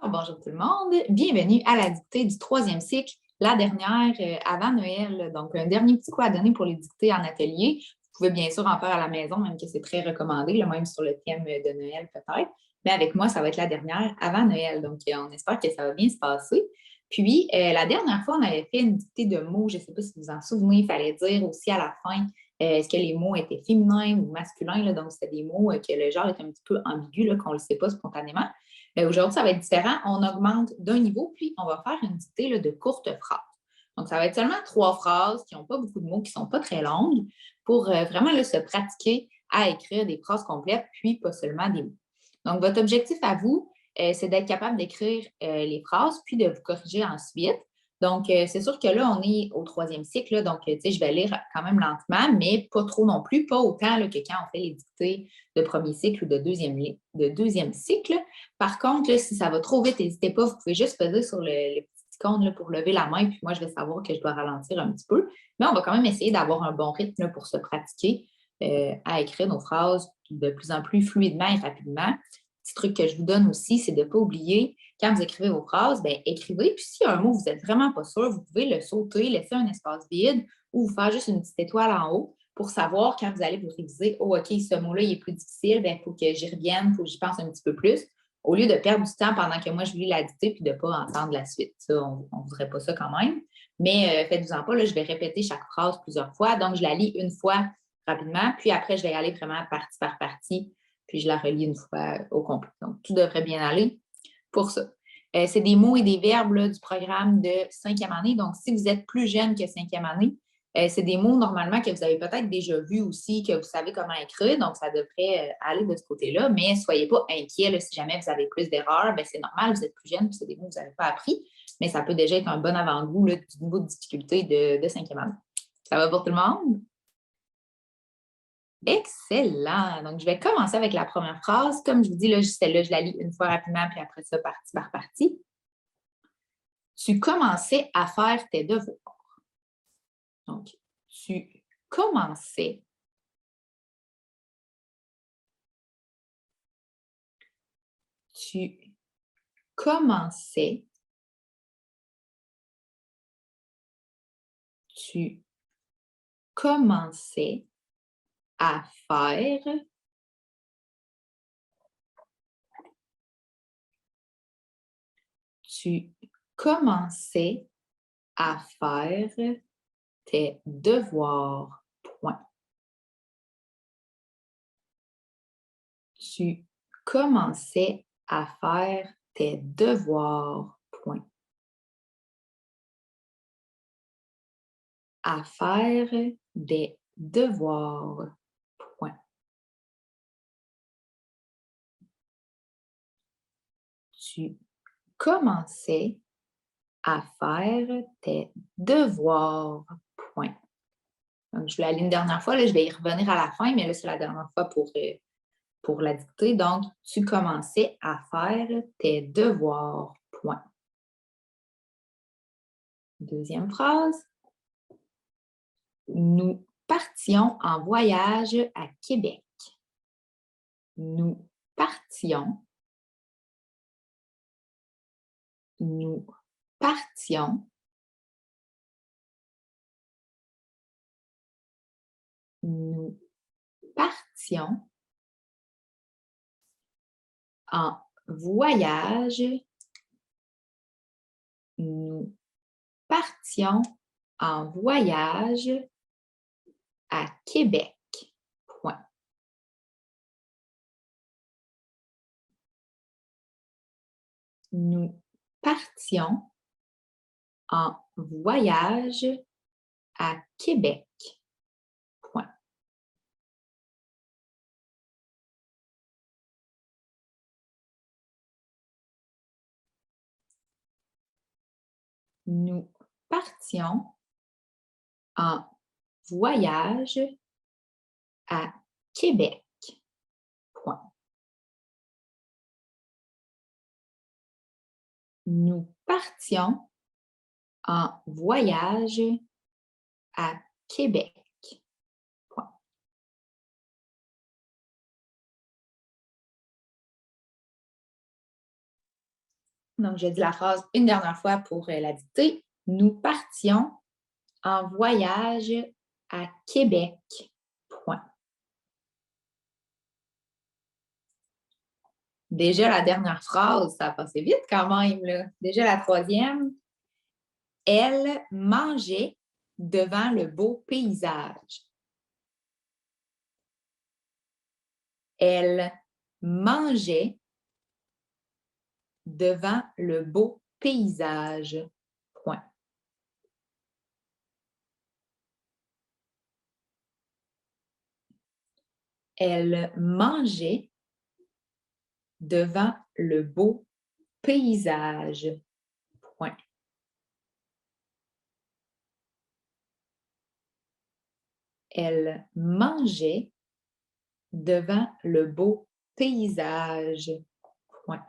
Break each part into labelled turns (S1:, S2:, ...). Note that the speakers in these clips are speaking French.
S1: Bonjour tout le monde. Bienvenue à la dictée du troisième cycle, la dernière avant Noël. Donc, un dernier petit coup à donner pour les dictées en atelier. Vous pouvez bien sûr en faire à la maison, même que c'est très recommandé, là, même sur le thème de Noël peut-être. Mais avec moi, ça va être la dernière avant Noël. Donc, on espère que ça va bien se passer. Puis, la dernière fois, on avait fait une dictée de mots. Je ne sais pas si vous vous en souvenez, il fallait dire aussi à la fin est-ce que les mots étaient féminins ou masculins. Là? Donc, c'était des mots que le genre est un petit peu ambigu, là, qu'on ne le sait pas spontanément. Aujourd'hui, ça va être différent. On augmente d'un niveau, puis on va faire une dictée là, de courtes phrases. Donc, ça va être seulement 3 phrases qui n'ont pas beaucoup de mots, qui ne sont pas très longues, pour vraiment là, se pratiquer à écrire des phrases complètes, puis pas seulement des mots. Donc, votre objectif à vous, c'est d'être capable d'écrire les phrases, puis de vous corriger ensuite. Donc, c'est sûr que là, on est au troisième cycle, là, donc, je vais lire quand même lentement, mais pas trop non plus, pas autant là, que quand on fait les dictées de premier cycle ou de deuxième cycle. Par contre, là, si ça va trop vite, n'hésitez pas, vous pouvez juste peser sur le petit icône là, pour lever la main, puis moi, je vais savoir que je dois ralentir un petit peu. Mais on va quand même essayer d'avoir un bon rythme là, pour se pratiquer à écrire nos phrases de plus en plus fluidement et rapidement. Petit truc que je vous donne aussi, c'est de ne pas oublier, quand vous écrivez vos phrases, bien, écrivez, puis s'il y a un mot, vous n'êtes vraiment pas sûr, vous pouvez le sauter, laisser un espace vide ou vous faire juste une petite étoile en haut pour savoir quand vous allez vous réviser, oh, OK, ce mot-là, il est plus difficile, il faut que j'y revienne, il faut que j'y pense un petit peu plus, au lieu de perdre du temps pendant que moi, je lis la dictée puis de ne pas entendre la suite. Ça, on ne voudrait pas ça quand même. Mais faites-vous-en pas, là, je vais répéter chaque phrase plusieurs fois. Donc, je la lis une fois rapidement, puis après, je vais aller vraiment partie par partie, puis je la relis une fois au complet. Donc, tout devrait bien aller pour ça. C'est des mots et des verbes là, du programme de cinquième année. Donc, si vous êtes plus jeune que cinquième année, c'est des mots normalement que vous avez peut-être déjà vus aussi, que vous savez comment écrire. Donc, ça devrait aller de ce côté-là. Mais ne soyez pas inquiets là, si jamais vous avez plus d'erreurs. C'est normal, vous êtes plus jeune, puis c'est des mots que vous n'avez pas appris. Mais ça peut déjà être un bon avant-goût là, du niveau de difficulté de cinquième année. Ça va pour tout le monde? Excellent. Donc, je vais commencer avec la première phrase. Comme je vous dis, là, celle-là, je la lis une fois rapidement, puis après ça, partie par partie. Tu commençais à faire tes devoirs. Donc, tu commençais. Tu commençais. Tu commençais à faire. Tu commençais à faire tes devoirs. Point. Tu commençais à faire tes devoirs. Point. À faire des devoirs. Point. Tu commençais à faire tes devoirs. Point. Donc, je vous la lis une dernière fois, là, je vais y revenir à la fin, mais là, c'est la dernière fois pour la dictée. Donc, tu commençais à faire tes devoirs. Point. Deuxième phrase. Nous partions en voyage à Québec. Nous partions. Nous partions. Nous partions en voyage. Nous partions en voyage à Québec. Point. Nous partions en voyage à Québec. Point. Nous partions en voyage à Québec. Point. Nous partions en voyage à Québec. Point. Donc, je dis la phrase une dernière fois pour la dicter. Nous partions en voyage à Québec. Point. Déjà, la dernière phrase, ça a passé vite quand même, là. Déjà, la troisième. Elle mangeait devant le beau paysage. Elle mangeait devant le beau paysage. Point. Elle mangeait devant le beau paysage. Point. Elle mangeait devant le beau paysage. Point.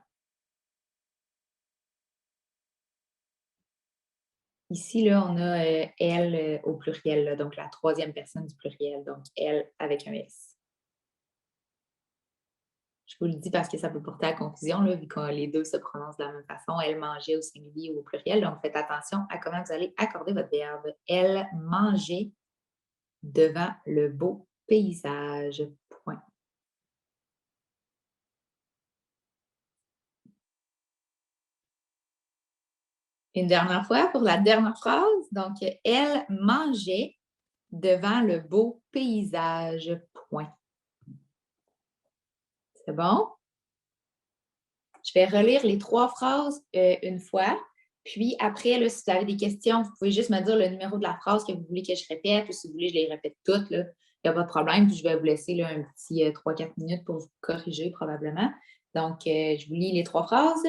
S1: Ici, là, on a elle au pluriel, là, donc la troisième personne du pluriel, donc elle avec un S. Je vous le dis parce que ça peut porter à confusion, là, vu que les deux se prononcent de la même façon. Elle mangeait au singulier ou au pluriel. Donc, faites attention à comment vous allez accorder votre verbe. Elle mangeait devant le beau paysage. Point. Une dernière fois pour la dernière phrase. Donc, elle mangeait devant le beau paysage. Point. C'est bon? Je vais relire les trois phrases une fois. Puis après, là, si vous avez des questions, vous pouvez juste me dire le numéro de la phrase que vous voulez que je répète ou si vous voulez, je les répète toutes. Il n'y a pas de problème. Puis je vais vous laisser là, un petit 3-4 minutes pour vous corriger probablement. Donc, je vous lis les trois phrases.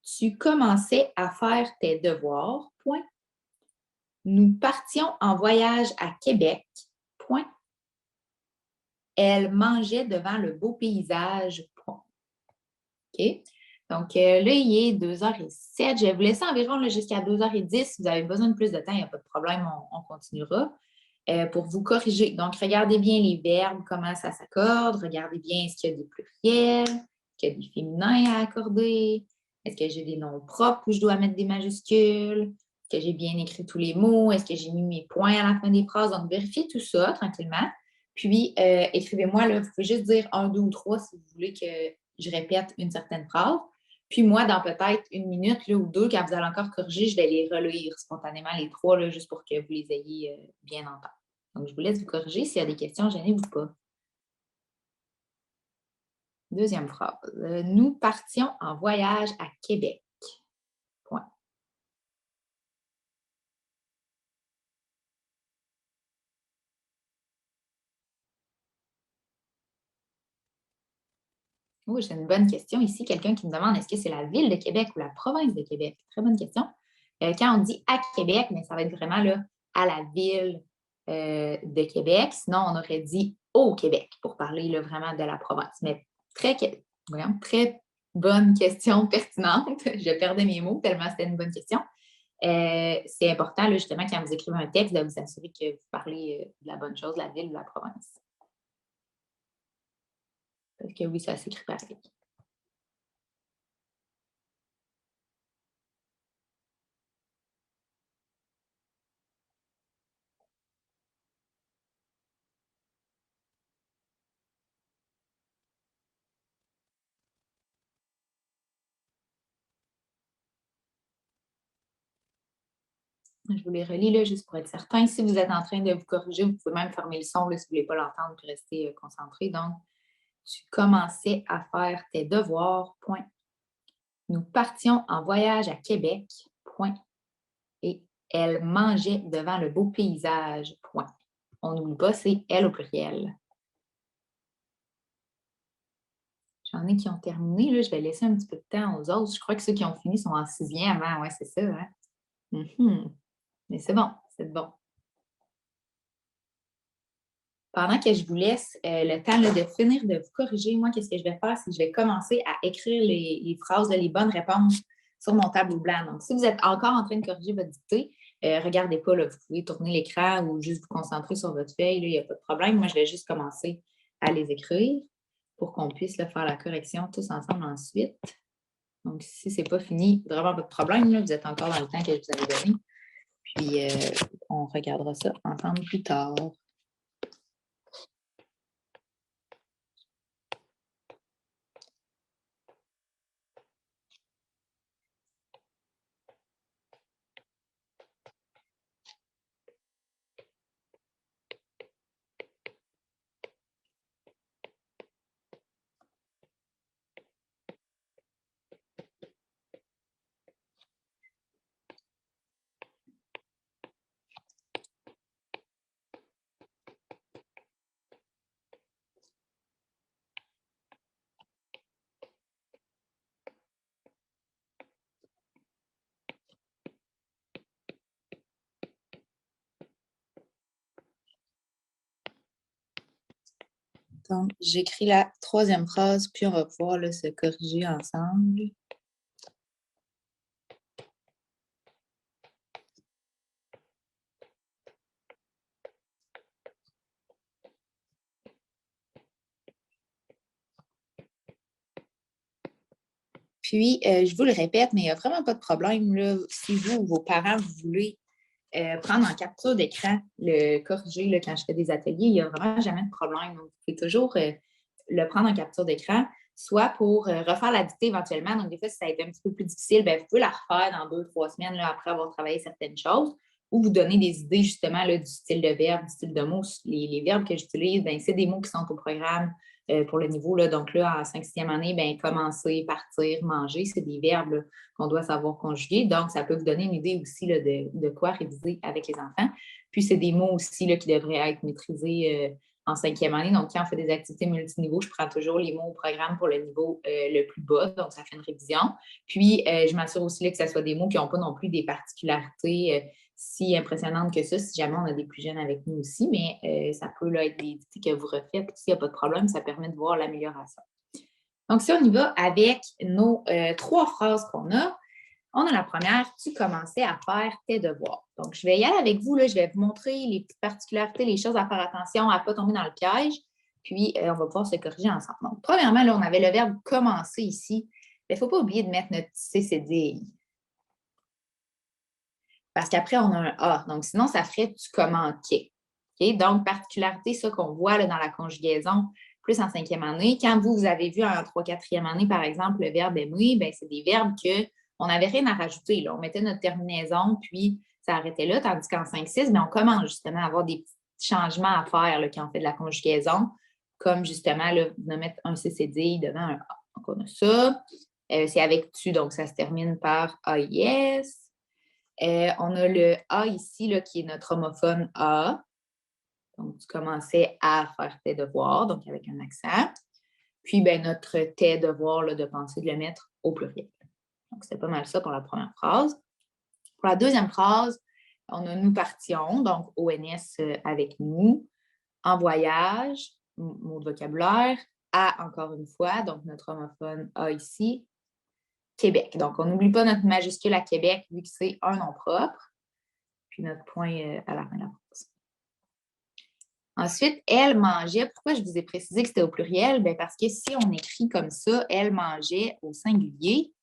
S1: Tu commençais à faire tes devoirs. Point. Nous partions en voyage à Québec. Point. Elle mangeait devant le beau paysage. Point. OK? Donc, là, il est 2h07. Je vais vous laisser environ jusqu'à 2h10. Si vous avez besoin de plus de temps, il n'y a pas de problème, on continuera. Pour vous corriger. Donc, regardez bien les verbes, comment ça s'accorde. Regardez bien est-ce qu'il y a des pluriels, est-ce qu'il y a des féminins à accorder, est-ce que j'ai des noms propres où je dois mettre des majuscules, est-ce que j'ai bien écrit tous les mots, est-ce que j'ai mis mes points à la fin des phrases. Donc, vérifiez tout ça tranquillement. Puis, écrivez-moi, là, vous pouvez juste dire 1, 2 ou 3 si vous voulez que je répète une certaine phrase. Puis moi, dans peut-être une minute là, ou deux, quand vous allez encore corriger, je vais les relire spontanément, les trois, là, juste pour que vous les ayez bien en tête. Donc, je vous laisse vous corriger. S'il y a des questions, gênez-vous pas. Deuxième phrase. Nous partions en voyage à Québec. Point. Oh, j'ai une bonne question ici. Quelqu'un qui me demande est-ce que c'est la ville de Québec ou la province de Québec? Très bonne question. Quand on dit à Québec, mais ça va être vraiment là, à la ville de Québec. Sinon, on aurait dit au Québec pour parler là, vraiment de la province. Mais très, vraiment, très bonne question pertinente. Je perdais mes mots tellement c'était une bonne question. C'est important, là, justement, quand vous écrivez un texte, de vous assurer que vous parlez de la bonne chose, de la ville ou de la province. Parce que oui, ça s'écrit pareil. Je vous les relis là, juste pour être certain. Si vous êtes en train de vous corriger, vous pouvez même fermer le son là, si vous ne voulez pas l'entendre puis rester concentré. Donc, tu commençais à faire tes devoirs, point. Nous partions en voyage à Québec, point. Et elle mangeait devant le beau paysage, point. On n'oublie pas, c'est elle au pluriel. J'en ai qui ont terminé. Là, je vais laisser un petit peu de temps aux autres. Je crois que ceux qui ont fini sont en 6e. Hein? Oui, c'est ça. Hein? Mais c'est bon, c'est bon. Pendant que je vous laisse le temps là, de finir de vous corriger, moi, qu'est-ce que je vais faire? C'est que je vais commencer à écrire les phrases, les bonnes réponses sur mon tableau blanc. Donc, si vous êtes encore en train de corriger votre dictée, regardez pas, là, vous pouvez tourner l'écran ou juste vous concentrer sur votre feuille, il n'y a pas de problème. Moi, je vais juste commencer à les écrire pour qu'on puisse faire la correction tous ensemble ensuite. Donc, si ce n'est pas fini, vraiment pas de problème, là, vous êtes encore dans le temps que je vous avais donné. Puis, on regardera ça ensemble plus tard. Donc, j'écris la troisième phrase, puis on va pouvoir là, se corriger ensemble. Puis, je vous le répète, mais il n'y a vraiment pas de problème. Là, si vous ou vos parents, vous voulez prendre en capture d'écran, le corriger là, quand je fais des ateliers, il n'y a vraiment jamais de problème. Donc, vous pouvez toujours le prendre en capture d'écran, soit pour refaire la dictée éventuellement. Donc, des fois, si ça a été un petit peu plus difficile, bien, vous pouvez la refaire dans 2-3 semaines là, après avoir travaillé certaines choses, ou vous donner des idées justement là, du style de verbe, du style de mots. Les verbes que j'utilise, bien, c'est des mots qui sont au programme pour le niveau. Là. Donc là, en 5e année, bien, commencer, partir, manger, c'est des verbes qu'on doit savoir conjuguer. Donc, ça peut vous donner une idée aussi là, de quoi réviser avec les enfants. Puis, c'est des mots aussi là, qui devraient être maîtrisés en 5e année. Donc, quand on fait des activités multiniveaux, je prends toujours les mots au programme pour le niveau le plus bas. Donc, ça fait une révision. Puis, je m'assure aussi là, que ce soit des mots qui n'ont pas non plus des particularités si impressionnantes que ça, si jamais on a des plus jeunes avec nous aussi. Mais ça peut là, être des dictées que vous refaites. S'il n'y a pas de problème, ça permet de voir l'amélioration. Donc, si on y va avec nos 3 phrases qu'on a, on a la première, tu commençais à faire tes devoirs. Donc, je vais y aller avec vous, là, je vais vous montrer les petites particularités, les choses à faire attention, à ne pas tomber dans le piège, puis on va pouvoir se corriger ensemble. Donc, premièrement, là, on avait le verbe commencer ici. Il ne faut pas oublier de mettre notre CCDI. Parce qu'après, on a un A. Donc, sinon, ça ferait tu commençais. Okay? Donc, particularité, ça qu'on voit là, dans la conjugaison, plus en 5e année. Quand vous avez vu en 3-4e année, par exemple, le verbe aimer, ben, c'est des verbes qu'on n'avait rien à rajouter. Là. On mettait notre terminaison, puis ça arrêtait là, tandis qu'en 5-6, ben, on commence justement à avoir des petits changements à faire là, quand on fait de la conjugaison, comme justement là, de mettre un CCD devant un A. Donc, on a ça. C'est avec tu, donc ça se termine par AIS. On a le A ici, là, qui est notre homophone A. Donc, tu commençais à faire tes devoirs, donc avec un accent. Puis, ben, notre tes devoirs, là, de penser de le mettre au pluriel. Donc, c'est pas mal ça pour la première phrase. Pour la deuxième phrase, on a nous partions, donc ONS avec nous, en voyage, mot de vocabulaire, à encore une fois, donc notre homophone A ici, Québec. Donc, on n'oublie pas notre majuscule à Québec vu que c'est un nom propre. Puis notre point à la fin de la phrase. Ensuite, elle mangeait. Pourquoi je vous ai précisé que c'était au pluriel? Bien, parce que si on écrit comme ça, elle mangeait au singulier,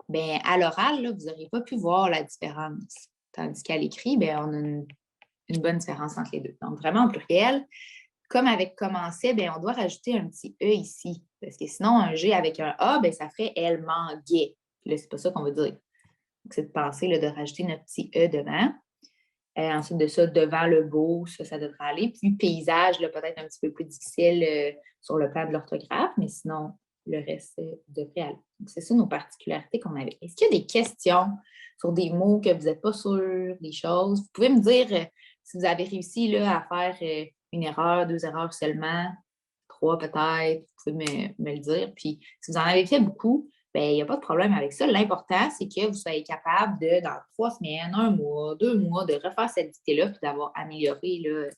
S1: bien, à l'oral, là, vous n'auriez pas pu voir la différence. Tandis qu'à l'écrit, bien, on a une bonne différence entre les deux. Donc, vraiment au pluriel. Comme avec commençait, bien, on doit rajouter un petit E ici. Parce que sinon, un G avec un A, bien, ça ferait elle manguait. Puis là, c'est pas ça qu'on veut dire. Donc, c'est de penser là, de rajouter notre petit E devant. Ensuite de ça, devant le beau, ça devrait aller. Puis paysage, là, peut-être un petit peu plus difficile sur le plan de l'orthographe, mais sinon, le reste devrait aller. Donc, c'est ça nos particularités qu'on avait. Est-ce qu'il y a des questions sur des mots que vous n'êtes pas sûr, des choses? Vous pouvez me dire si vous avez réussi là, à faire une erreur, 2 erreurs seulement, 3 peut-être, vous pouvez me le dire. Puis si vous en avez fait beaucoup, bien, il n'y a pas de problème avec ça. L'important, c'est que vous soyez capable de, dans 3 semaines, 1 mois, 2 mois, de refaire cette dictée-là, puis d'avoir amélioré là,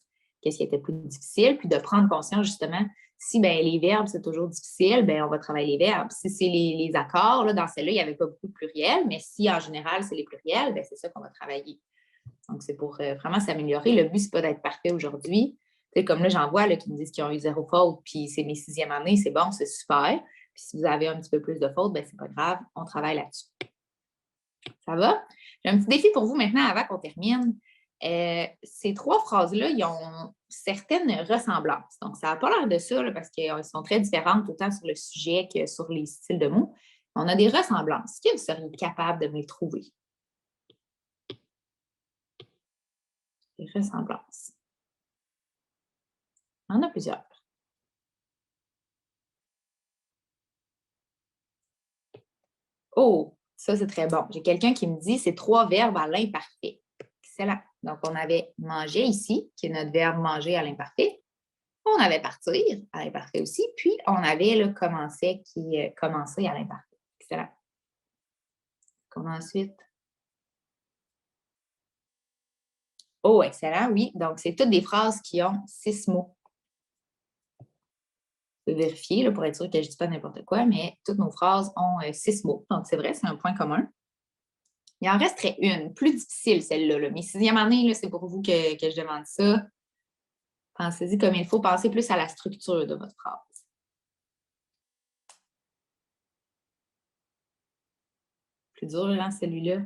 S1: qu'est-ce qui était plus difficile, puis de prendre conscience justement, si bien, les verbes, c'est toujours difficile, bien, on va travailler les verbes. Si c'est les accords, là, dans celle-là, il n'y avait pas beaucoup de pluriels, mais si en général, c'est les pluriels, bien, c'est ça qu'on va travailler. Donc, c'est pour vraiment s'améliorer. Le but, ce n'est pas d'être parfait aujourd'hui. Comme là, j'en vois là, qui me disent qu'ils ont eu 0 faute, puis c'est mes 6e années, c'est bon, c'est super. Puis si vous avez un petit peu plus de fautes, ben, ce n'est pas grave, on travaille là-dessus. Ça va? J'ai un petit défi pour vous maintenant avant qu'on termine. Ces 3 phrases-là, ils ont certaines ressemblances. Donc, ça n'a pas l'air de ça là, parce qu'elles sont très différentes autant sur le sujet que sur les styles de mots. On a des ressemblances. Est-ce que vous seriez capable de me les trouver? Des ressemblances. Il y en a plusieurs. Oh, ça, c'est très bon. J'ai quelqu'un qui me dit c'est 3 verbes à l'imparfait. Excellent. Donc, on avait manger ici, qui est notre verbe manger à l'imparfait. On avait partir à l'imparfait aussi. Puis, on avait le commencer qui est commencer à l'imparfait. Excellent. Comme ensuite. Oh, excellent, oui. Donc, c'est toutes des phrases qui ont 6 mots. Je vais vérifier là, pour être sûr que je ne dis pas n'importe quoi, mais toutes nos phrases ont 6 mots. Donc, c'est vrai, c'est un point commun. Il en resterait une, plus difficile celle-là. Là. Mes 6e année, c'est pour vous que je demande ça. Pensez-y comme il faut, pensez plus à la structure de votre phrase. Plus dur, hein, celui-là.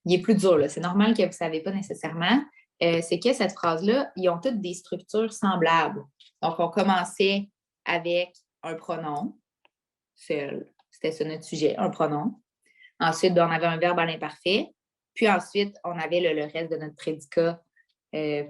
S1: Il est plus dur, là. C'est normal que vous ne savez pas nécessairement. C'est que cette phrase-là, ils ont toutes des structures semblables. Donc, on commençait avec un pronom. C'était ça notre sujet, un pronom. Ensuite, on avait un verbe à l'imparfait. Puis ensuite, on avait le reste de notre prédicat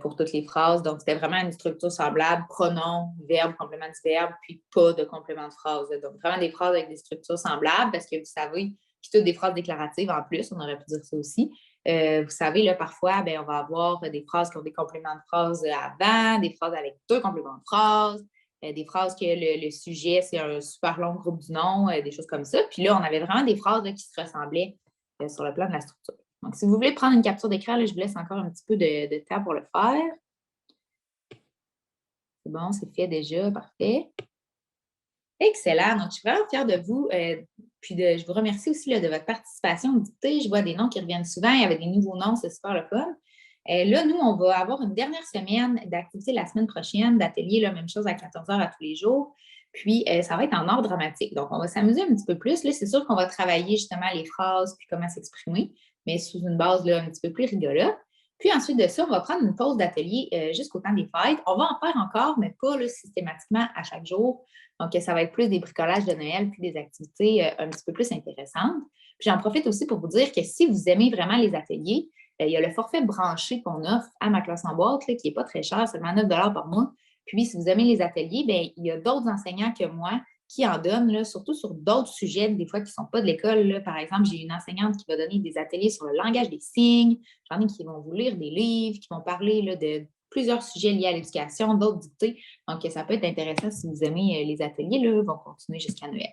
S1: pour toutes les phrases. Donc, c'était vraiment une structure semblable, pronom, verbe, complément du verbe, puis pas de complément de phrase. Donc, vraiment des phrases avec des structures semblables parce que vous savez, puis toutes des phrases déclaratives en plus, on aurait pu dire ça aussi. Vous savez, là, parfois, on va avoir des phrases qui ont des compléments de phrases avant, des phrases avec 2 compléments de phrases, des phrases que le sujet, c'est un super long groupe du nom, des choses comme ça. Puis là, on avait vraiment des phrases là, qui se ressemblaient sur le plan de la structure. Donc, si vous voulez prendre une capture d'écran, je vous laisse encore un petit peu de temps pour le faire. C'est bon, c'est fait déjà, parfait. Excellent. Donc, je suis vraiment fière de vous. Puis, je vous remercie aussi là, de votre participation au dictée. Je vois des noms qui reviennent souvent. Il y avait des nouveaux noms, c'est super le fun. Là, nous, on va avoir une dernière semaine d'activité la semaine prochaine, d'atelier, la même chose à 14 heures à tous les jours. Puis, ça va être en art dramatique. Donc, on va s'amuser un petit peu plus. Là, c'est sûr qu'on va travailler justement les phrases puis comment s'exprimer, mais sous une base là, un petit peu plus rigolote. Puis ensuite de ça, on va prendre une pause d'atelier jusqu'au temps des fêtes. On va en faire encore, mais pas là, systématiquement à chaque jour. Donc, ça va être plus des bricolages de Noël puis des activités un petit peu plus intéressantes. Puis j'en profite aussi pour vous dire que si vous aimez vraiment les ateliers, il y a le forfait branché qu'on offre à ma classe en boîte, là, qui n'est pas très cher, seulement 9 par mois. Puis, si vous aimez les ateliers, il y a d'autres enseignants que moi qui en donnent, là, surtout sur d'autres sujets, des fois qui ne sont pas de l'école. Par exemple, j'ai une enseignante qui va donner des ateliers sur le langage des signes. J'en ai qui vont vous lire des livres, qui vont parler là, de plusieurs sujets liés à l'éducation, d'autres dictées. Donc, ça peut être intéressant si vous aimez les ateliers. Là, vont continuer jusqu'à Noël.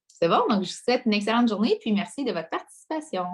S1: C'est bon? Donc, je vous souhaite une excellente journée, puis merci de votre participation.